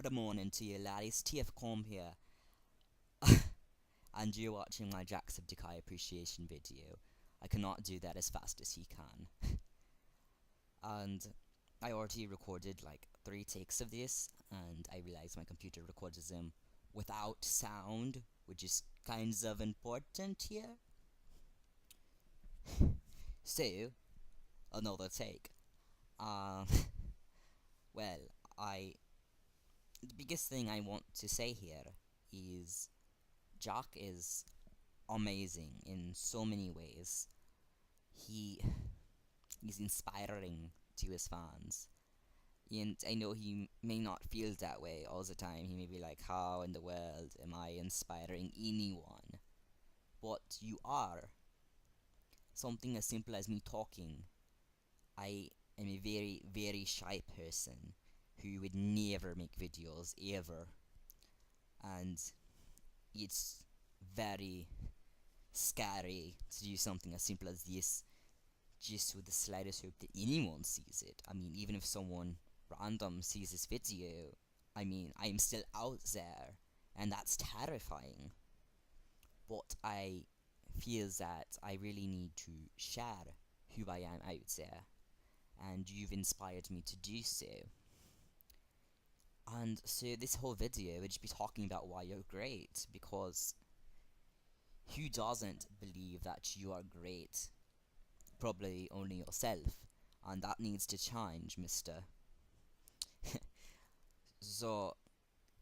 Good morning to you laddies, TFCom here, and you're watching my JackSepticEye appreciation video. I cannot do that as fast as he can. And I already recorded like 3 takes of this, and I realized my computer records them without sound, which is kind of important here. So, another take. Um, well, the biggest thing I want to say here is Jack is amazing in so many ways. He is inspiring to his fans. And I know he may not feel that way all the time. He may be like, how in the world am I inspiring anyone? But you are. Something as simple as me talking. I am a very, very shy person who would never make videos ever. And it's very scary to do something as simple as this just with the slightest hope that anyone sees it. I mean, even if someone random sees this video, I mean, I'm still out there, and that's terrifying. But I feel that I really need to share who I am out there, and you've inspired me to do so. And so this whole video would just be talking about why you're great, because who doesn't believe that you are great? Probably only yourself, and that needs to change, mister. So,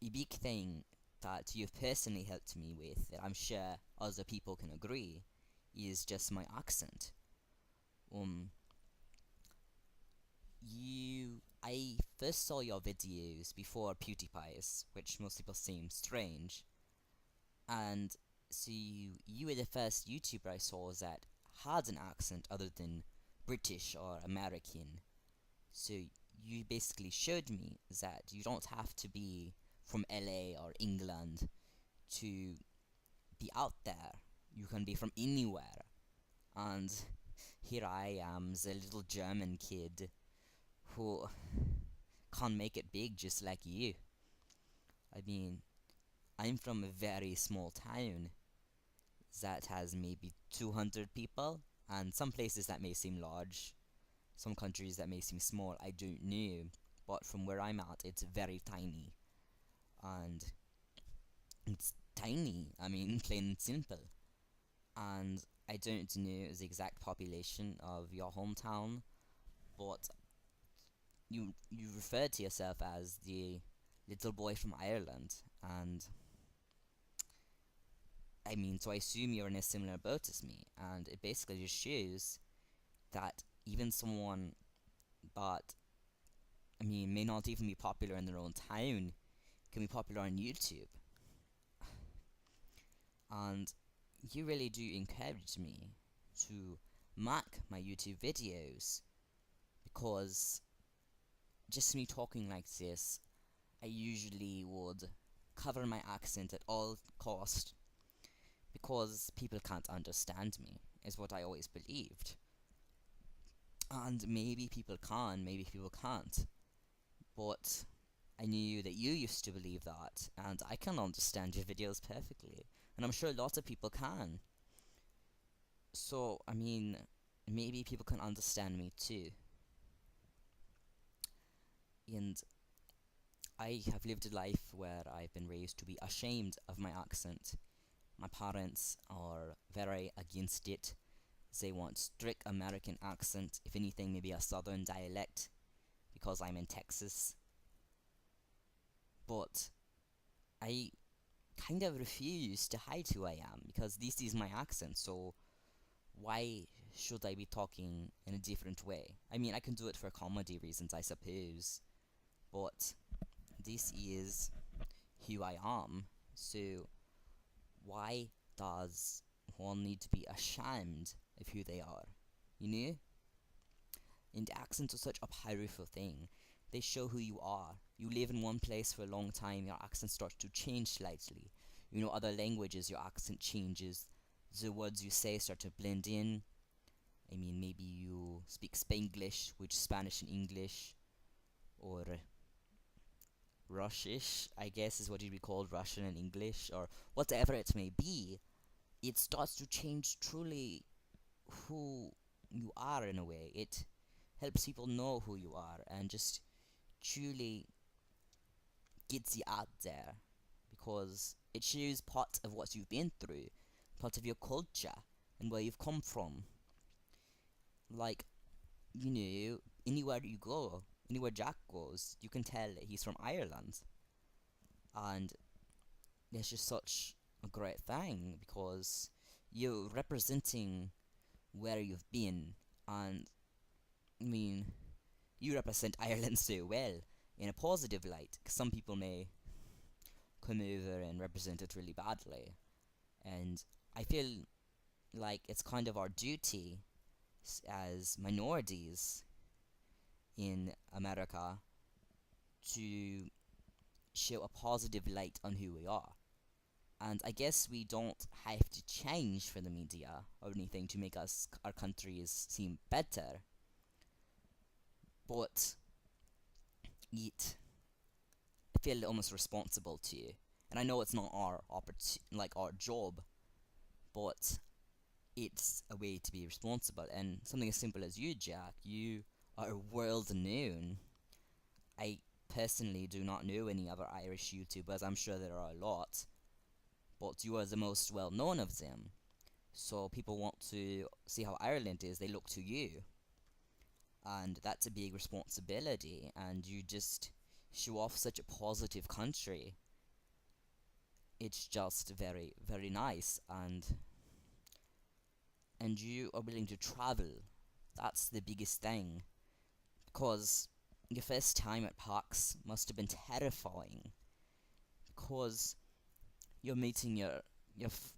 a big thing that you've personally helped me with, that I'm sure other people can agree, is just my accent. I first saw your videos before PewDiePie's, which most people seem strange, and so you were the first YouTuber I saw that had an accent other than British or American. So you basically showed me that you don't have to be from LA or England to be out there. You can be from anywhere. And here I am, the little German kid who can't make it big just like you. I mean, I'm from a very small town that has maybe 200 people, and some places that may seem large, some countries that may seem small, I don't know. But from where I'm at, it's very tiny. And it's tiny, I mean, plain and simple. And I don't know the exact population of your hometown, but you refer to yourself as the little boy from Ireland, and I mean, so I assume you're in a similar boat as me, and it basically just shows that even someone that, I mean, may not even be popular in their own town can be popular on YouTube. And you really do encourage me to make my YouTube videos, because just me talking like this, I usually would cover my accent at all cost, because people can't understand me, is what I always believed. And maybe people can, maybe people can't, but I knew that you used to believe that, and I can understand your videos perfectly, and I'm sure lots of people can. So, I mean, maybe people can understand me too. And I have lived a life where I've been raised to be ashamed of my accent. My parents are very against it. They want strict American accent, if anything, maybe a southern dialect, because I'm in Texas. But I kind of refuse to hide who I am, because this is my accent, so why should I be talking in a different way? I mean, I can do it for comedy reasons, I suppose, but this is who I am, so why does one need to be ashamed of who they are, you know? And accents are such a powerful thing. They show who you are. You live in one place for a long time, your accent starts to change slightly. You know other languages, your accent changes. The words you say start to blend in. I mean, maybe you speak Spanglish, which is Spanish and English, or Rushish, I guess is what you'd be called, Russian in English, or whatever it may be, it starts to change truly who you are in a way. It helps people know who you are and just truly gets you out there because it shows part of what you've been through, part of your culture, and where you've come from. Like, anywhere you go, anywhere Jack goes, you can tell that he's from Ireland. And it's just such a great thing because you're representing where you've been. And, I mean, you represent Ireland so well in a positive light, 'cause some people may come over and represent it really badly. And I feel like it's kind of our duty as minorities in America to show a positive light on who we are. And I guess we don't have to change for the media or anything to make our countries seem better, but I feel almost responsible to. And I know it's not our job, but it's a way to be responsible. And something as simple as you, Jack, you are world known. I personally do not know any other Irish YouTubers. I'm sure there are a lot, but you are the most well known of them. So people want to see how Ireland is, they look to you. And that's a big responsibility, and you just show off such a positive country. It's just very, very nice, and you are willing to travel. That's the biggest thing, because your first time at PAX must have been terrifying, because you're meeting your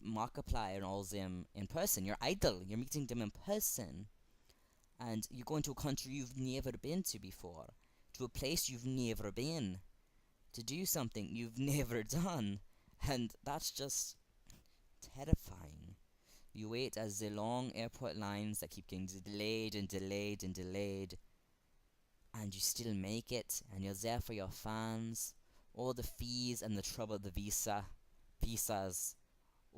Markiplier and all them in person, your idol, you're meeting them in person, and you're going to a country you've never been to before, to a place you've never been, to do something you've never done, and that's just terrifying. You wait as the long airport lines that keep getting delayed and delayed and delayed, and you still make it, and you're there for your fans. All the fees and the trouble of the visas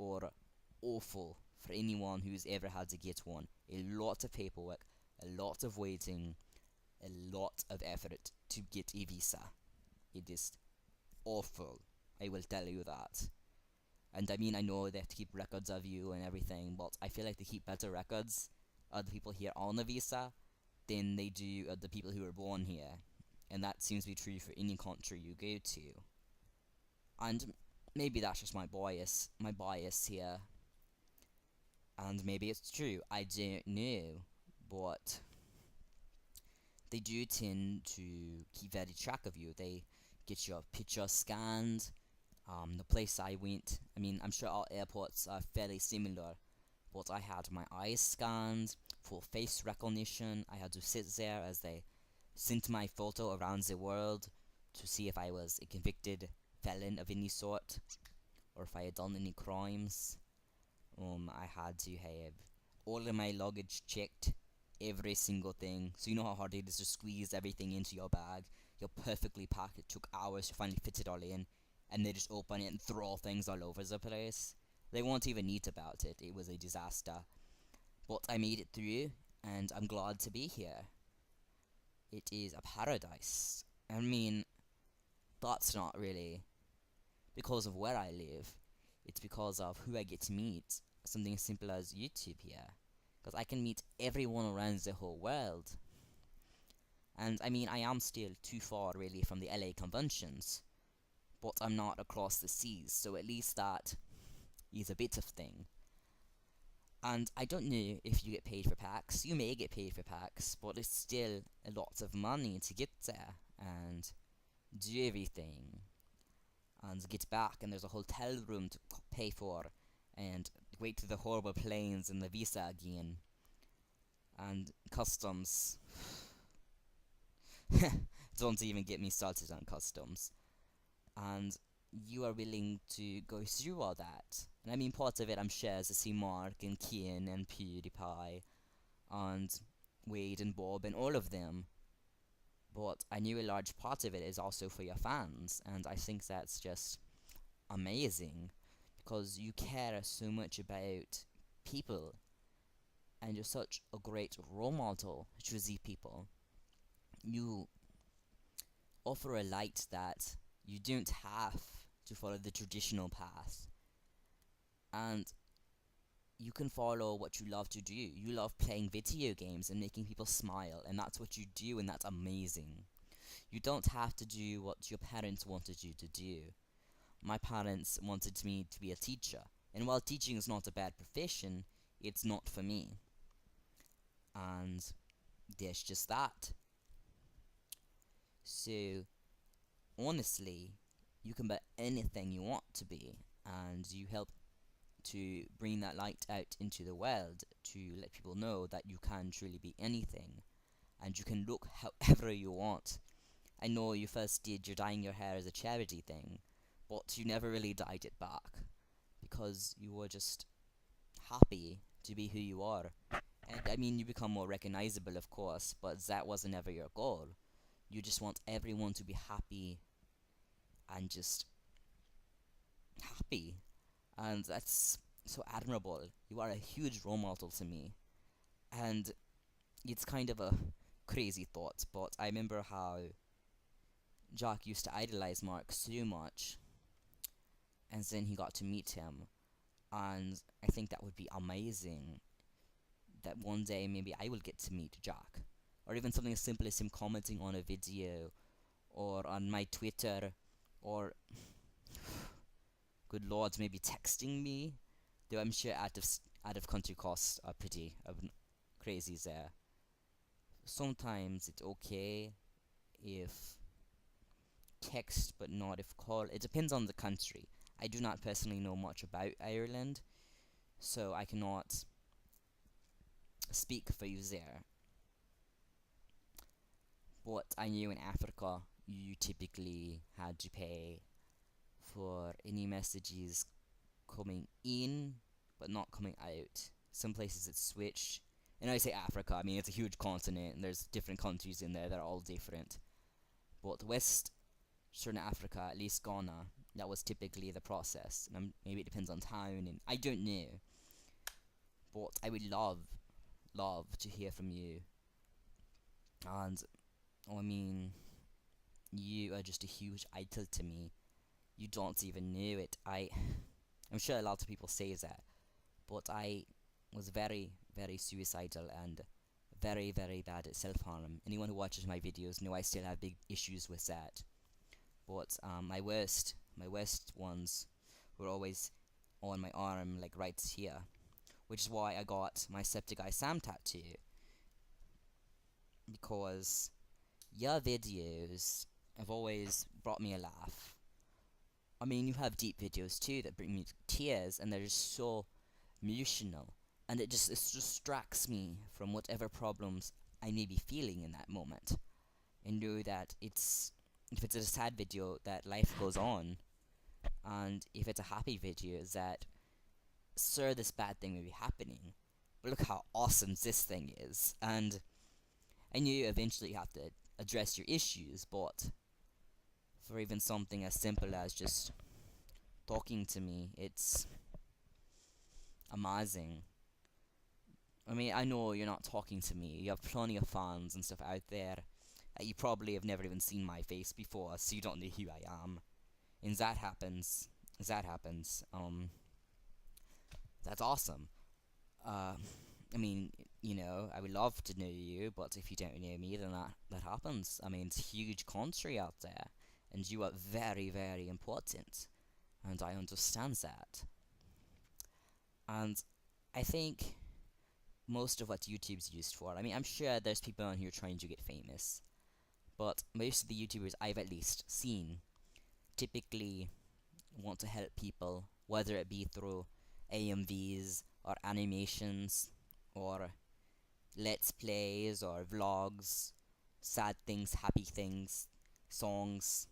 are awful for anyone who's ever had to get one. A lot of paperwork, a lot of waiting, a lot of effort to get a visa. It is awful, I will tell you that. And I mean, I know they have to keep records of you and everything, but I feel like they keep better records of the people here on the visa than they do of the people who were born here. And that seems to be true for any country you go to. And maybe that's just my bias here. And maybe it's true, I don't know. But they do tend to keep very track of you. They get your picture scanned. The place I went, I mean, I'm sure all airports are fairly similar, but I had my eyes scanned, full face recognition. I had to sit there as they sent my photo around the world to see if I was a convicted felon of any sort, or if I had done any crimes. I had to have all of my luggage checked, every single thing. So you know how hard it is to squeeze everything into your bag. You're perfectly packed. It took hours to finally fit it all in, and they just open it and throw things all over the place. They weren't even neat about it. It was a disaster. But I made it through, and I'm glad to be here. It is a paradise. I mean, that's not really because of where I live. It's because of who I get to meet. Something as simple as YouTube here. Because I can meet everyone around the whole world. And I mean, I am still too far really from the LA conventions, but I'm not across the seas, so at least that is a bit of thing. And I don't know if you get paid for PAX. You may get paid for PAX, but it's still a lot of money to get there and do everything and get back, and there's a hotel room to pay for, and wait through the horrible planes and the visa again, and customs. Don't even get me started on customs. And you are willing to go through all that. And I mean, part of it I'm sure is to see Mark and Kian and PewDiePie and Wade and Bob and all of them. But I knew a large part of it is also for your fans, and I think that's just amazing because you care so much about people and you're such a great role model to the people. You offer a light that you don't have to follow the traditional path, and you can follow what you love to do. You love playing video games and making people smile, and that's what you do, and that's amazing. You don't have to do what your parents wanted you to do. My parents wanted me to be a teacher, and while teaching is not a bad profession, it's not for me. And there's just that. So, honestly, you can be anything you want to be, and you help to bring that light out into the world to let people know that you can truly be anything, and you can look however you want. I know you first did your dyeing your hair as a charity thing, but you never really dyed it back because you were just happy to be who you are. And I mean, you become more recognizable, of course, but that wasn't ever your goal. You just want everyone to be happy and just happy. And that's so admirable. You are a huge role model to me. And it's kind of a crazy thought, but I remember how Jack used to idolize Mark so much, and then he got to meet him. And I think that would be amazing that one day maybe I will get to meet Jack. Or even something as simple as him commenting on a video, or on my Twitter, or good lord, maybe texting me. Though I'm sure out of country costs are pretty crazy there. Sometimes it's okay if text, but not if call. It depends on the country. I do not personally know much about Ireland, so I cannot speak for you there. But I knew in Africa you typically had to pay for any messages coming in but not coming out. Some places it's switched. And I say Africa, I mean it's a huge continent and there's different countries in there that are all different. But Western Africa, at least Ghana, that was typically the process. And maybe it depends on town, and I don't know. But I would love to hear from you. And I mean, you are just a huge idol to me. You don't even know it. I'm sure a lot of people say that, but I was very, very suicidal and very, very bad at self-harm. Anyone who watches my videos know I still have big issues with that. But my worst ones were always on my arm, like right here, which is why I got my Septic Eye Sam tattoo, because your videos have always brought me a laugh. I mean, you have deep videos too that bring me to tears, and they're just so emotional, and it distracts me from whatever problems I may be feeling in that moment, and know that if it's a sad video, that life goes on, and if it's a happy video, that sir, this bad thing may be happening, but look how awesome this thing is. And I knew eventually you have to address your issues, but for even something as simple as just talking to me, it's amazing. I mean, I know you're not talking to me. You have plenty of fans and stuff out there. You probably have never even seen my face before, so you don't know who I am. And that happens. That's awesome. I mean, I would love to know you, but if you don't know me, then that happens. I mean, it's a huge country out there, and you are very, very important, and I understand that. And I think most of what YouTube's used for, I mean, I'm sure there's people on here trying to get famous, but most of the YouTubers I've at least seen typically want to help people, whether it be through AMVs or animations or let's plays or vlogs, sad things, happy things, songs,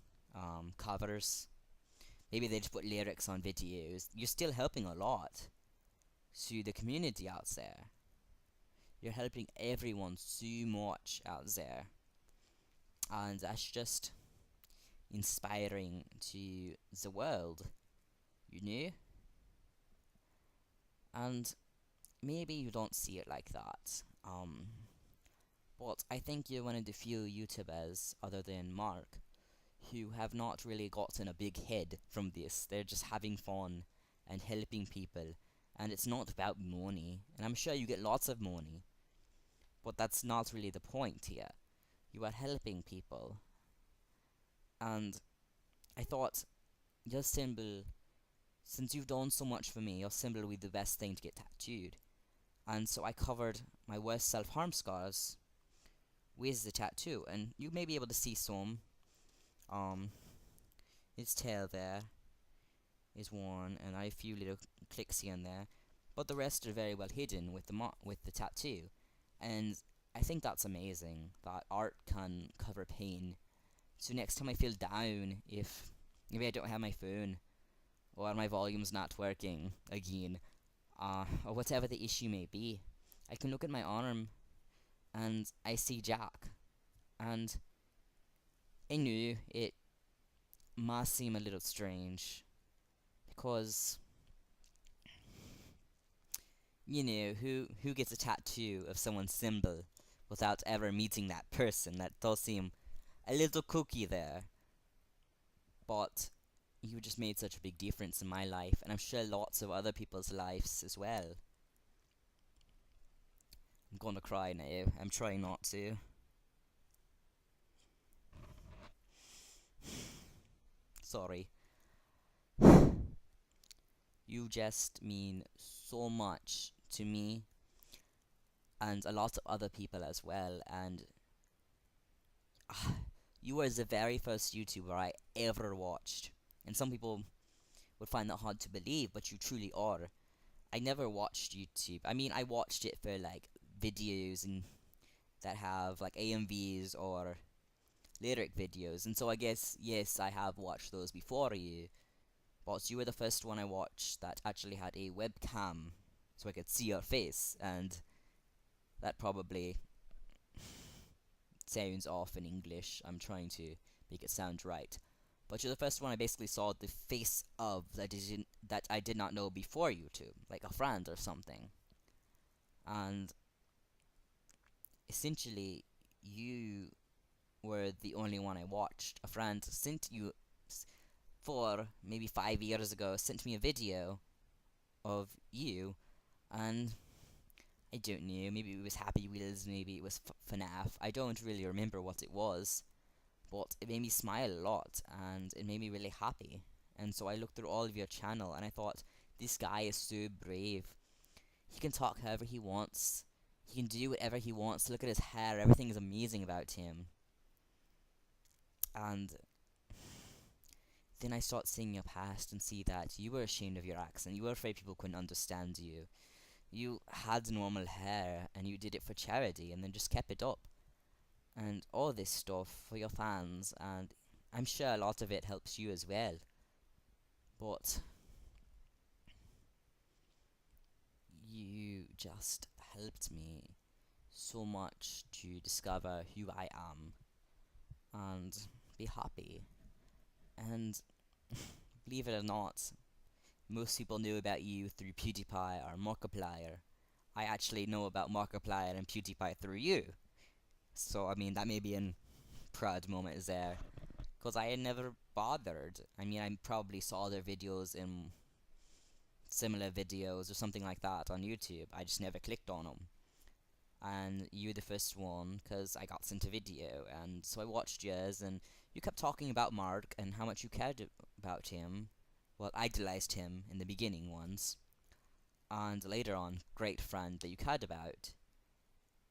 covers. Maybe they just put lyrics on videos. You're still helping a lot to the community out there. You're helping everyone so much out there. and that's just inspiring to the world, you know? And maybe you don't see it like that. But I think you're one of the few YouTubers, other than Mark, who have not really gotten a big head from this. They're just having fun and helping people, and it's not about money. And I'm sure you get lots of money, but that's not really the point here. You are helping people, and I thought your symbol, since you've done so much for me, your symbol would be the best thing to get tattooed. And so I covered my worst self-harm scars with the tattoo, and you may be able to see some. Um, his tail there is one, and I have a few little clicks here and there, but the rest are very well hidden with the tattoo, and I think that's amazing that art can cover pain. So next time I feel down, if maybe I don't have my phone or my volume's not working again, or whatever the issue may be, I can look at my arm and I see Jack, and I knew it must seem a little strange because who gets a tattoo of someone's symbol without ever meeting that person? That does seem a little kooky there, but you just made such a big difference in my life, and I'm sure lots of other people's lives as well. I'm gonna cry now. I'm trying not to. Sorry. You just mean so much to me and a lot of other people as well, and you were the very first YouTuber I ever watched. And some people would find that hard to believe, but you truly are. I never watched YouTube. I mean, I watched it for like videos and that have like AMVs or lyric videos, and so I guess yes, I have watched those before you. But you were the first one I watched that actually had a webcam, so I could see your face, and that probably sounds off in English. I'm trying to make it sound right. But you're the first one I basically saw the face of that I did not know before YouTube, like a friend or something. And essentially, you were the only one I watched. A friend sent you for maybe 5 years ago, sent me a video of you, and I don't know, maybe it was Happy Wheels, maybe it was FNAF. I don't really remember what it was, but it made me smile a lot, and it made me really happy. And so I looked through all of your channel, and I thought, this guy is so brave. He can talk however he wants. He can do whatever he wants. Look at his hair. Everything is amazing about him. And then I start seeing your past and see that you were ashamed of your accent. You were afraid people couldn't understand you. You had normal hair, and you did it for charity, and then just kept it up. And all this stuff for your fans, and I'm sure a lot of it helps you as well. But you just helped me so much to discover who I am and be happy. And believe it or not, most people knew about you through PewDiePie or Markiplier. I actually know about Markiplier and PewDiePie through you. So, I mean, that may be a proud moment is there. Because I had never bothered. I mean, I probably saw their videos in similar videos or something like that on YouTube. I just never clicked on them. And you were the first one, because I got sent a video, and so I watched yours, and you kept talking about Mark and how much you cared about him. Well, idolized him in the beginning once, and later on, great friend that you cared about.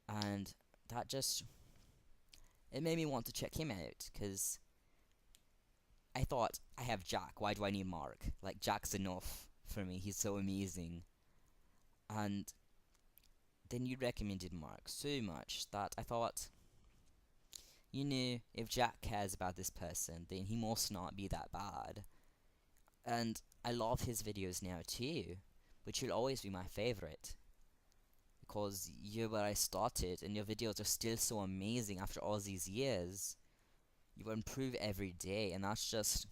And that just, it made me want to check him out, because I thought, I have Jack, why do I need Mark? Like, Jack's enough for me, he's so amazing. And then you recommended Mark so much that I thought, if Jack cares about this person, then he must not be that bad. And I love his videos now too, but you'll always be my favorite. Because you're where I started, and your videos are still so amazing after all these years. You improve every day, and that's just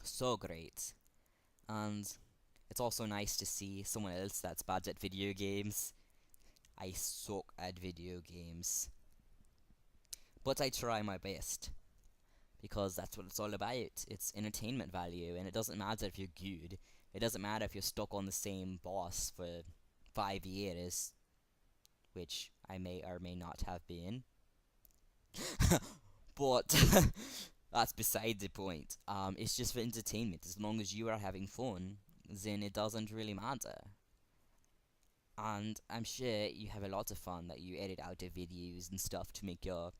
so great. And it's also nice to see someone else that's bad at video games. I suck at video games, but I try my best because that's what it's all about. It's entertainment value, and it doesn't matter if you're good. It doesn't matter if you're stuck on the same boss for 5 years, which I may or may not have been. But that's beside the point. It's just for entertainment. As long as you are having fun, then it doesn't really matter. And I'm sure you have a lot of fun that you edit out the videos and stuff to make your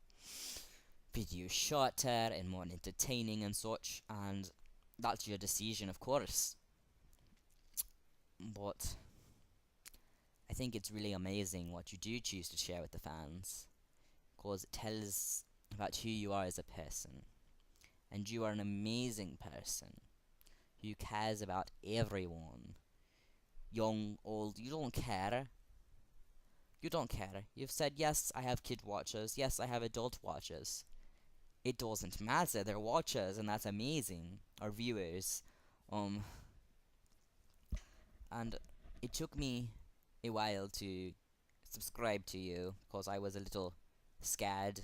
videos shorter and more entertaining and such. And that's your decision, of course. But I think it's really amazing what you do choose to share with the fans, because it tells about who you are as a person. And you are an amazing person who cares about everyone. Young, old, you don't care. You don't care. You've said, yes, I have kid watchers. Yes, I have adult watchers. It doesn't matter. They're watchers, and that's amazing. Or viewers. And it took me a while to subscribe to you, because I was a little scared.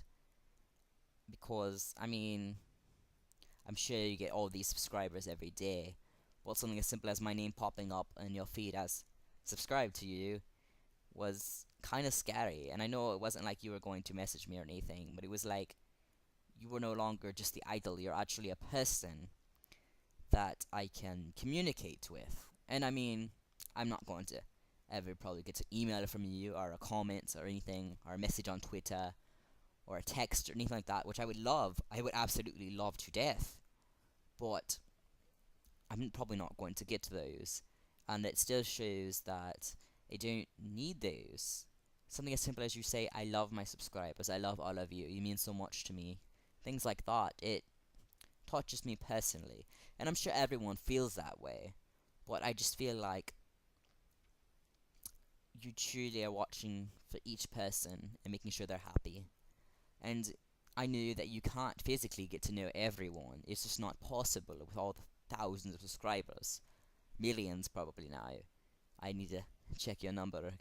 Because, I mean, I'm sure you get all these subscribers every day. But something as simple as my name popping up in your feed as subscribed to you was kind of scary. And I know it wasn't like you were going to message me or anything, but it was like you were no longer just the idol. You're actually a person that I can communicate with. And I mean, I'm not going to ever probably get an email from you or a comment or anything, or a message on Twitter or a text or anything like that, which I would love. I would absolutely love to death. But I'm probably not going to get to those. And it still shows that I don't need those. Something as simple as you say, I love my subscribers, I love all of you, you mean so much to me. Things like that, it touches me personally. And I'm sure everyone feels that way. But I just feel like you truly are watching for each person and making sure they're happy. And I knew that you can't physically get to know everyone. It's just not possible with all the thousands of subscribers. Millions probably now. I need to check your number.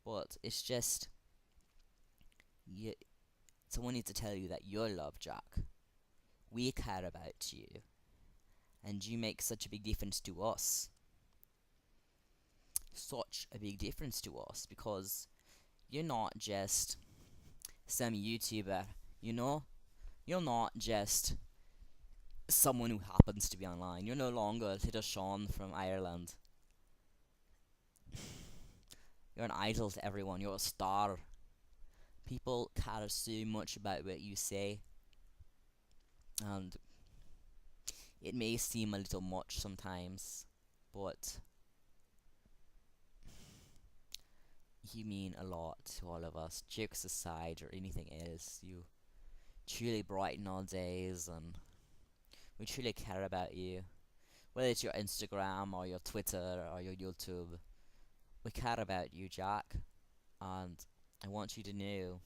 But it's just, someone needs to tell you that you're loved, Jack. We care about you. And you make such a big difference to us. Such a big difference to us, because you're not just some YouTuber, you know? You're not just someone who happens to be online. You're no longer little Sean from Ireland. You're an idol to everyone. You're a star. People care so much about what you say, and it may seem a little much sometimes, but you mean a lot to all of us. Jokes aside, or anything else, you truly brighten our days, and we truly care about you. Whether it's your Instagram, or your Twitter, or your YouTube, we care about you, Jack. And I want you to know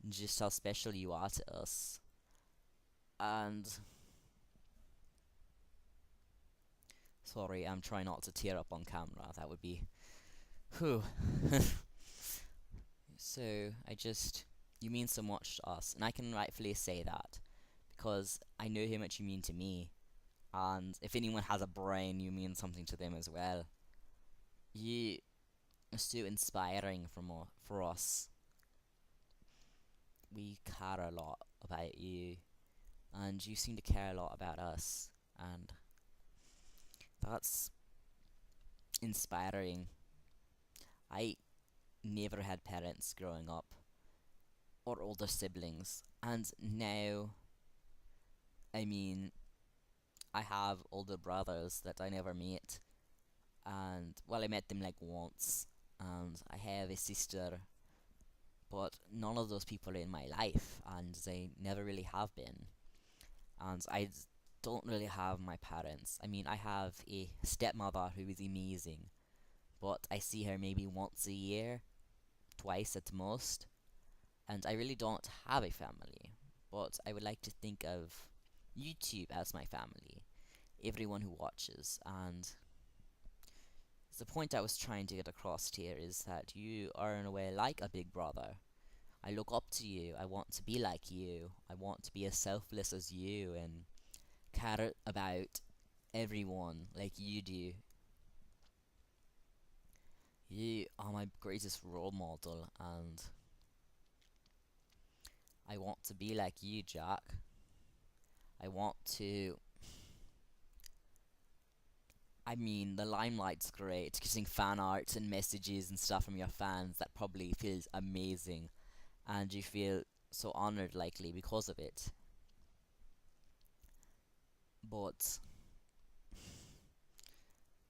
just how special you are to us. And sorry, I'm trying not to tear up on camera. That would be, whew. So you mean so much to us, and I can rightfully say that because I know how much you mean to me. And if anyone has a brain, you mean something to them as well. You are so inspiring for us. We care a lot about you, and you seem to care a lot about us, and that's inspiring. I never had parents growing up, or older siblings, and now, I mean, I have older brothers that I never met, and, well, I met them like once, and I have a sister, but none of those people are in my life, and they never really have been. And don't really have my parents. I mean, I have a stepmother who is amazing, but I see her maybe once a year, twice at most, and I really don't have a family. but I would like to think of YouTube as my family, everyone who watches, and the point I was trying to get across here is that you are in a way like a big brother. I look up to you, I want to be like you, I want to be as selfless as you and care about everyone like you do. You are my greatest role model, and I want to be like you, Jack. I want to. I mean, the limelight's great. Getting fan art and messages and stuff from your fans, that probably feels amazing. And you feel so honored, likely, because of it. But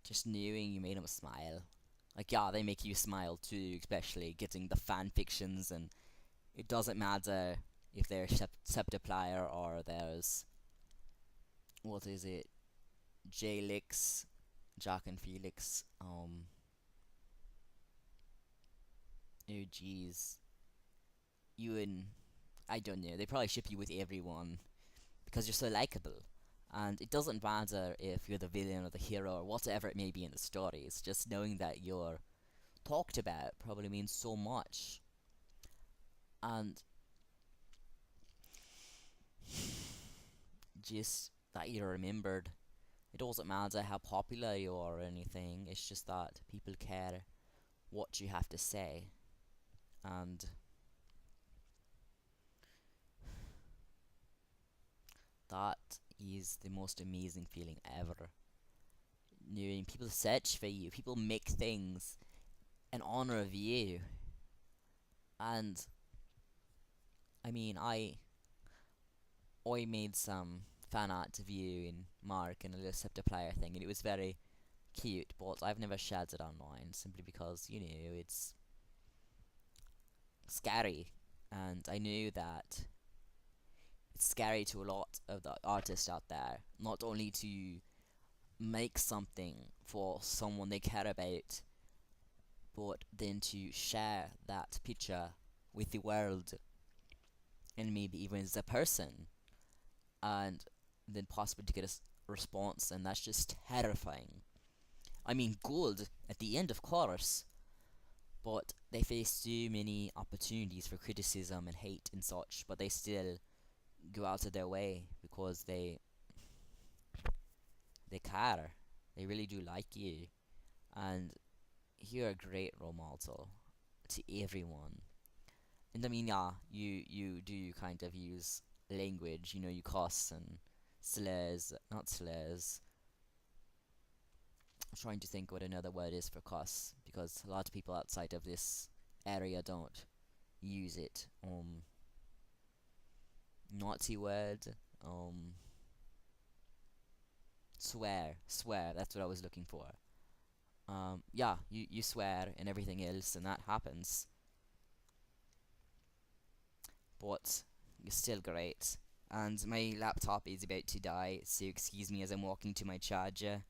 just knowing you made them smile. Like, yeah, they make you smile too, especially getting the fan fictions, and it doesn't matter if they're Septiplier or there's. What is it? J-Lix, Jack and Felix. Oh, jeez. You and. I don't know, they probably ship you with everyone because you're so likable. And it doesn't matter if you're the villain or the hero or whatever it may be in the stories, just knowing that you're talked about probably means so much. And just that you're remembered. It doesn't matter how popular you are or anything, it's just that people care what you have to say. And that is the most amazing feeling ever. Knowing people search for you, people make things in honor of you. And I mean, I made some fan art of you and Mark and a little Septiplier thing, and it was very cute, but I've never shared it online simply because, it's scary. And I knew that it's scary to a lot of the artists out there, not only to make something for someone they care about, but then to share that picture with the world and maybe even as a person, and then possibly to get a response, and that's just terrifying. I mean, gold at the end, of course, but they face so many opportunities for criticism and hate and such, but they still go out of their way because they care. They really do like you, and you're a great role model to everyone. And I mean, yeah, you do kind of use language, you cuss and slurs, not slurs. I'm trying to think what another word is for cuss, because a lot of people outside of this area don't use it. Naughty word, swear, that's what I was looking for. Yeah, you swear and everything else, and that happens. But you're still great. And my laptop is about to die, so excuse me as I'm walking to my charger.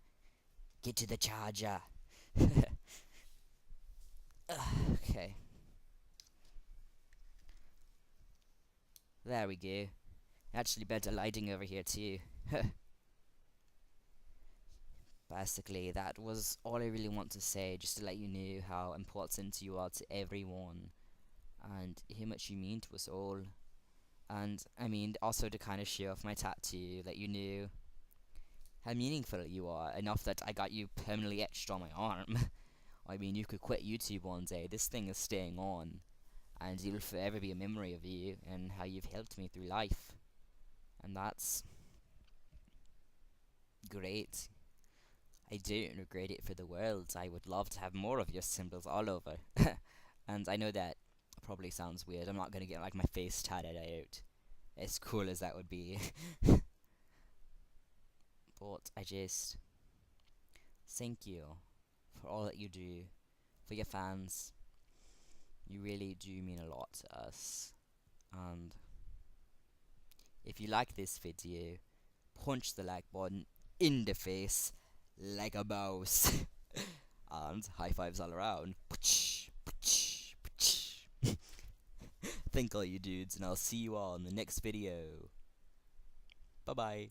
Get to the charger. Okay. There we go. Actually better lighting over here too. Basically, that was all I really want to say, just to let you know how important you are to everyone and how much you mean to us all. And I mean, also to kind of show off my tattoo, let you know how meaningful you are, enough that I got you permanently etched on my arm. I mean, you could quit YouTube one day, this thing is staying on, and it'll forever be a memory of you and how you've helped me through life. And that's great. I don't regret it for the world. I would love to have more of your symbols all over. And I know that probably sounds weird. I'm not gonna get like my face tatted out, as cool as that would be. But I just thank you for all that you do for your fans. You really do mean a lot to us. And if you like this video, punch the like button in the face like a mouse. And high fives all around. Thank think, all you dudes, and I'll see you all in the next video. Bye-bye.